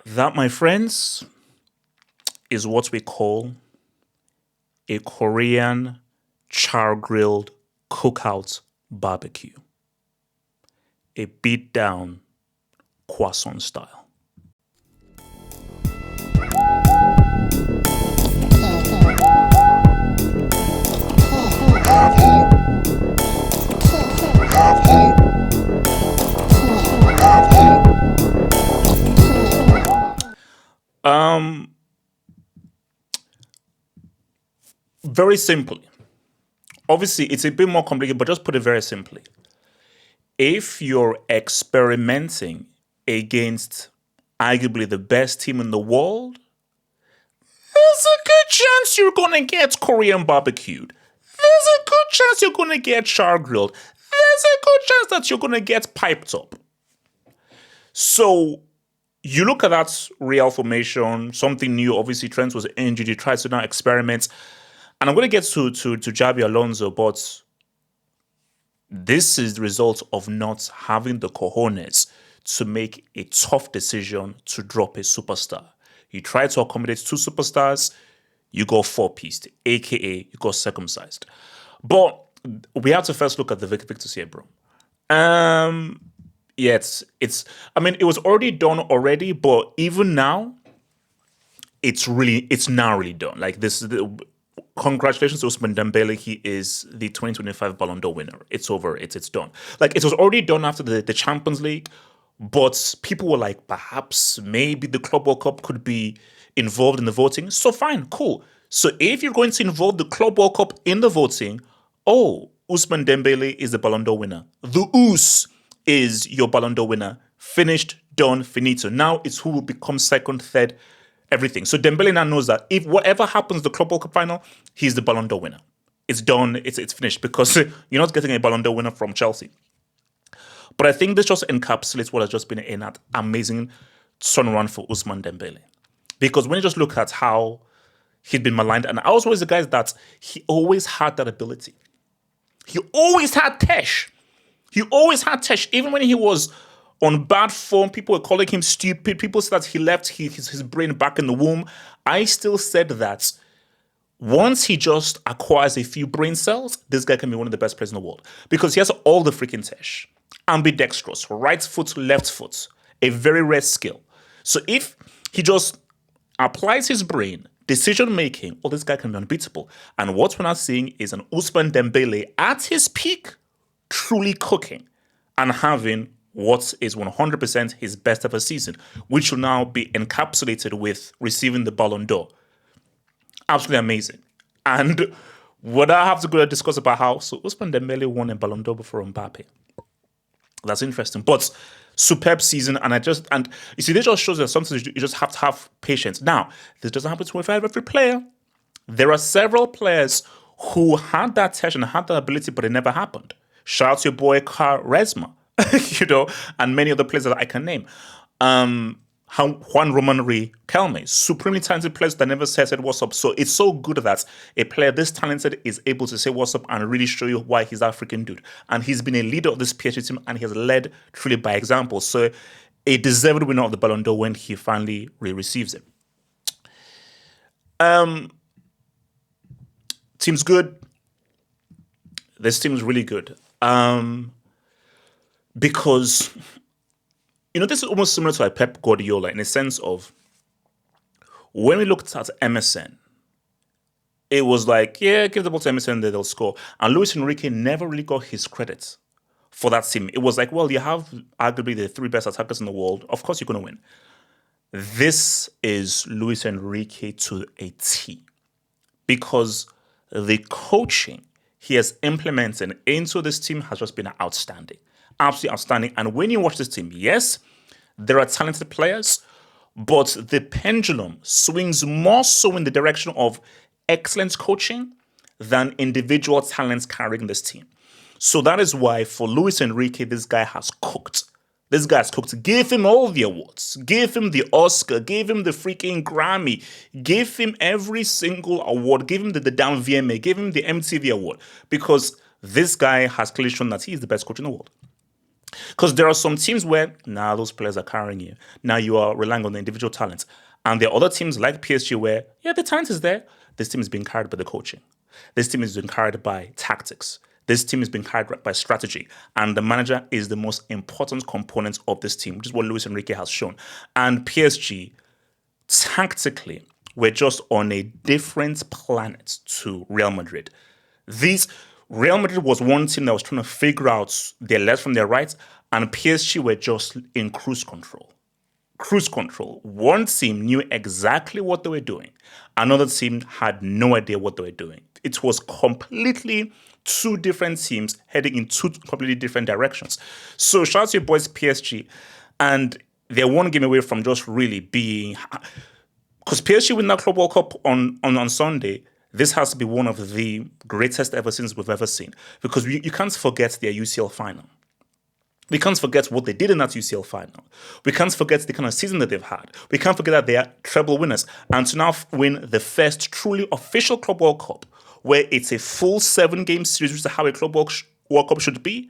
That, my friends, is what we call a Korean char-grilled cookout barbecue. A beat-down croissant style. Um, Very simply. Obviously, it's a bit more complicated, but just put it very simply. If you're experimenting against arguably the best team in the world, there's a good chance you're going to get Korean barbecued. There's a good chance you're going to get char grilled. There's a good chance that you're going to get piped up. So you look at that Real formation, something new. Obviously, Trent was injured. He tries to now experiment. And I'm going to get to Javi Alonso, but this is the result of not having the cojones to make a tough decision to drop a superstar. You try to accommodate two superstars, you go four-pieced, aka you go circumcised. But we have to first look at the Victor Osimhen, bro. Yeah, it's. I mean, it was already done already, but even now, it's now really done. Like this. Congratulations to Ousmane Dembele. He is the 2025 Ballon d'Or winner. It's over. It's done. Like it was already done after the Champions League, but people were like, perhaps maybe the Club World Cup could be involved in the voting. So fine, cool. So if you're going to involve the Club World Cup in the voting, Ousmane Dembele is the Ballon d'Or winner. The Ous is your Ballon d'Or winner. Finished, done, finito. Now it's who will become second, third, everything. So Dembele now knows that if whatever happens the Club World Cup final, he's the Ballon d'Or winner. It's done. It's finished because you're not getting a Ballon d'Or winner from Chelsea. But I think this just encapsulates what has just been an amazing turnaround for Ousmane Dembele. Because when you just look at how he'd been maligned, and I was always the guy that he always had that ability. He always had Tesh. Even when he was on bad form, people were calling him stupid. People said that he left his brain back in the womb. I still said that once he just acquires a few brain cells, this guy can be one of the best players in the world. Because he has all the freaking Tesh. Ambidextrous, right foot, left foot. A very rare skill. So if he just applies his brain, decision making, this guy can be unbeatable. And what we're now seeing is an Ousmane Dembele at his peak, truly cooking and having what is 100% his best ever season, which will now be encapsulated with receiving the Ballon d'Or. Absolutely amazing. And would I have to go and discuss about how Ousmane Dembele won a Ballon d'Or before Mbappe? That's interesting. But superb season, and you see, this just shows that sometimes you just have to have patience. Now, this doesn't happen to every player. There are several players who had that tension, had that ability, but it never happened. Shout out to your boy Resma, and many other players that I can name. Juan Roman Riquelme, supremely talented players that never said what's up. So it's so good that a player this talented is able to say what's up and really show you why he's that freaking dude. And he's been a leader of this PSG team, and he has led truly by example. So a deserved winner of the Ballon d'Or when he finally receives it. Team's good. This team is really good. Because, this is almost similar to like Pep Guardiola in a sense of when we looked at MSN, it was like, yeah, give the ball to MSN, they'll score. And Luis Enrique never really got his credit for that team. It was like, well, you have arguably the three best attackers in the world. Of course you're going to win. This is Luis Enrique to a T. Because the coaching he has implemented into this team has just been outstanding. Absolutely outstanding. And when you watch this team, yes, there are talented players, but the pendulum swings more so in the direction of excellent coaching than individual talents carrying this team. So that is why for Luis Enrique, this guy has cooked. This guy's cooked. Give him all the awards. Give him the Oscar. Give him the freaking Grammy. Give him every single award. Give him the damn VMA. Give him the MTV award. Because this guy has clearly shown that he is the best coach in the world. Because there are some teams where, nah, those players are carrying you. Now you are relying on the individual talents. And there are other teams like PSG where, yeah, the talent is there. This team is being carried by the coaching. This team is being carried by tactics. This team is being carried by strategy. And the manager is the most important component of this team, which is what Luis Enrique has shown. And PSG, tactically, were just on a different planet to Real Madrid. These Real Madrid was one team that was trying to figure out their left from their right, and PSG were just in cruise control. Cruise control. One team knew exactly what they were doing. Another team had no idea what they were doing. It was completely two different teams heading in two completely different directions. So shout out to your boys PSG. And they're one game away from just really being... Because PSG win that Club World Cup on Sunday, this has to be one of the greatest ever since we've ever seen. Because you can't forget their UCL final. We can't forget what they did in that UCL final. We can't forget the kind of season that they've had. We can't forget that they are treble winners. And to now win the first truly official Club World Cup, where it's a full 7-game series, which is how a Club World Cup should be,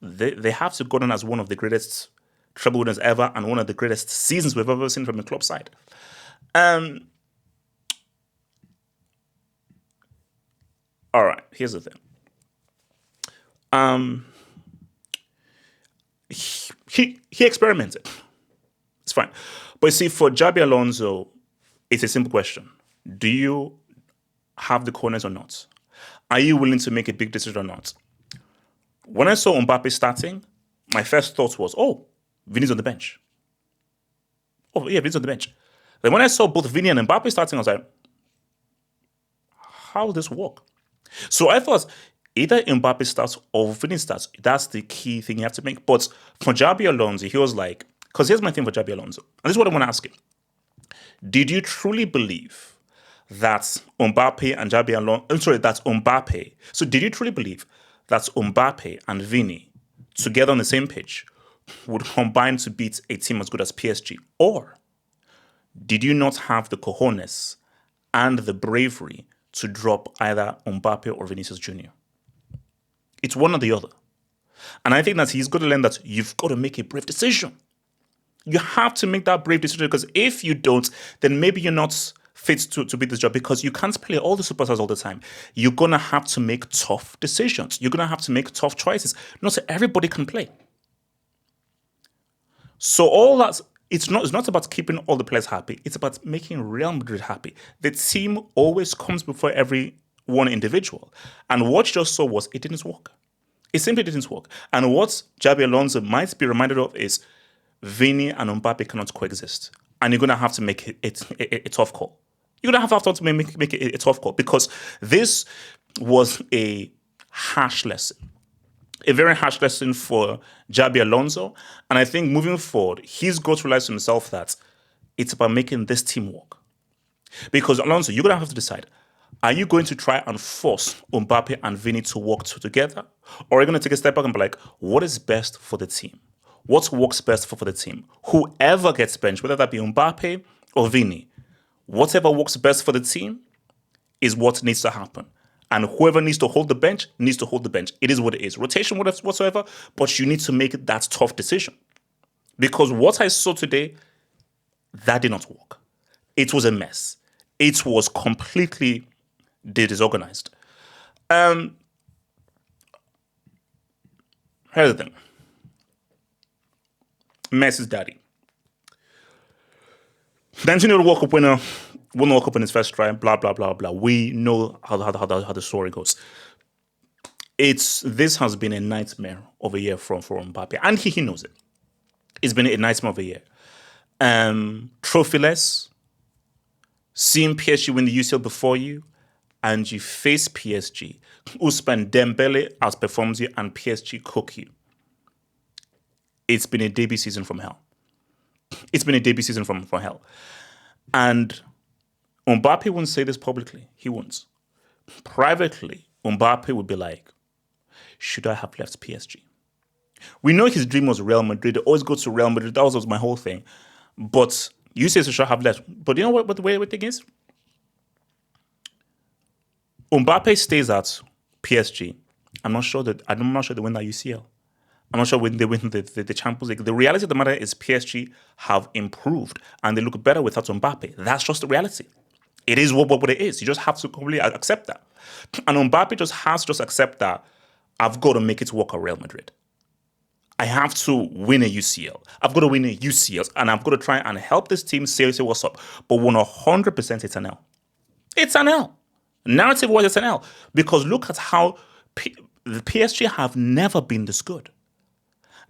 they have to go down as one of the greatest treble winners ever and one of the greatest seasons we've ever seen from a club side. All right, here's the thing. He experimented. It's fine. But you see, for Xabi Alonso, it's a simple question. Do you have the corners or not? Are you willing to make a big decision or not? When I saw Mbappe starting, my first thought was, Vini's on the bench. Oh, yeah, Vini's on the bench. Then when I saw both Vini and Mbappe starting, I was like, how will this work? So I thought either Mbappe starts or Vini starts. That's the key thing you have to make. But for Xabi Alonso, he was like, because here's my thing for Xabi Alonso. And this is what I want to ask him. Did you truly believe that Mbappe and Xabi Alonso, that's Mbappe. So did you truly believe that Mbappe and Vini together on the same pitch would combine to beat a team as good as PSG? Or did you not have the cojones and the bravery to drop either Mbappe or Vinicius Jr.? It's one or the other. And I think that he's got to learn that you've got to make a brave decision. You have to make that brave decision, because if you don't, then maybe you're not fit to be this job, because you can't play all the superstars all the time. You're going to have to make tough decisions. You're going to have to make tough choices. Not everybody can play. So all that, it's not about keeping all the players happy. It's about making Real Madrid happy. The team always comes before every one individual. And what you just saw was it didn't work. It simply didn't work. And what Xabi Alonso might be reminded of is Vini and Mbappe cannot coexist. And you're going to have to make it a tough call. You're going to have to make it a tough call, because this was a harsh lesson. A very harsh lesson for Xabi Alonso. And I think moving forward, he's got to realize to himself that it's about making this team work. Because Alonso, you're going to have to decide, are you going to try and force Mbappe and Vini to work together? Or are you going to take a step back and be like, what is best for the team? What works best for the team? Whoever gets benched, whether that be Mbappe or Vini, whatever works best for the team is what needs to happen. And whoever needs to hold the bench needs to hold the bench. It is what it is. Rotation, whatsoever, but you need to make that tough decision. Because what I saw today, that did not work. It was a mess. It was completely disorganized. Here's the thing. Messi's daddy. 19-year-old World Cup winner, won the World Cup in his first try, blah, blah, blah, blah. We know how the story goes. This has been a nightmare of a year for Mbappe, and he knows it. It's been a nightmare of a year. Trophyless, seeing PSG win the UCL before you, and you face PSG. Ousmane Dembele outperforms you, and PSG cook you. It's been a debut season from hell. It's been a debut season from hell. And Mbappe won't say this publicly. He won't. Privately, Mbappe would be like, should I have left PSG? We know his dream was Real Madrid. They always go to Real Madrid. That was my whole thing. But you say, so should I have left? But you know what the weird thing is? Mbappe stays at PSG. I'm not sure they win that UCL. I'm not sure when they win the Champions League. The reality of the matter is PSG have improved and they look better without Mbappe. That's just the reality. It is what it is. You just have to completely accept that. And Mbappe just has to just accept that I've got to make it work at Real Madrid. I have to win a UCL. I've got to win a UCL, and I've got to try and help this team say what's up. But 100% it's an L. It's an L. Narrative-wise, it's an L. Because look at how the PSG have never been this good.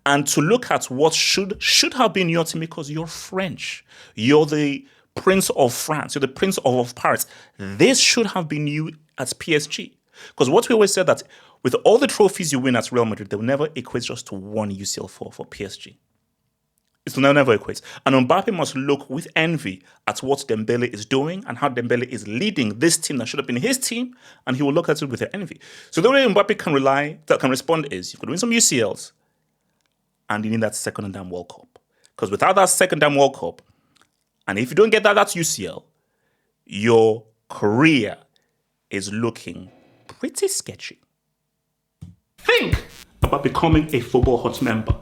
And to look at what should have been your team, because you're French. You're the Prince of France. You're the Prince of Paris. This should have been you at PSG. Because what we always said that with all the trophies you win at Real Madrid, they will never equate just to one UCL for PSG. It will never equate. And Mbappe must look with envy at what Dembele is doing and how Dembele is leading this team that should have been his team, and he will look at it with envy. So the way Mbappe can respond is you've got to win some UCLs, and you need that second damn World Cup. Because without that second damn World Cup, and if you don't get that's UCL, your career is looking pretty sketchy. Think about becoming a Football Hut member.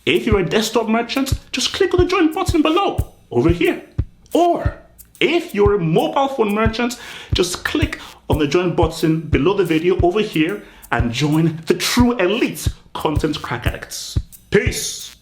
If you're a desktop merchant, just click on the join button below, over here. Or if you're a mobile phone merchant, just click on the join button below the video over here and join the true elite content crack addicts. Peace.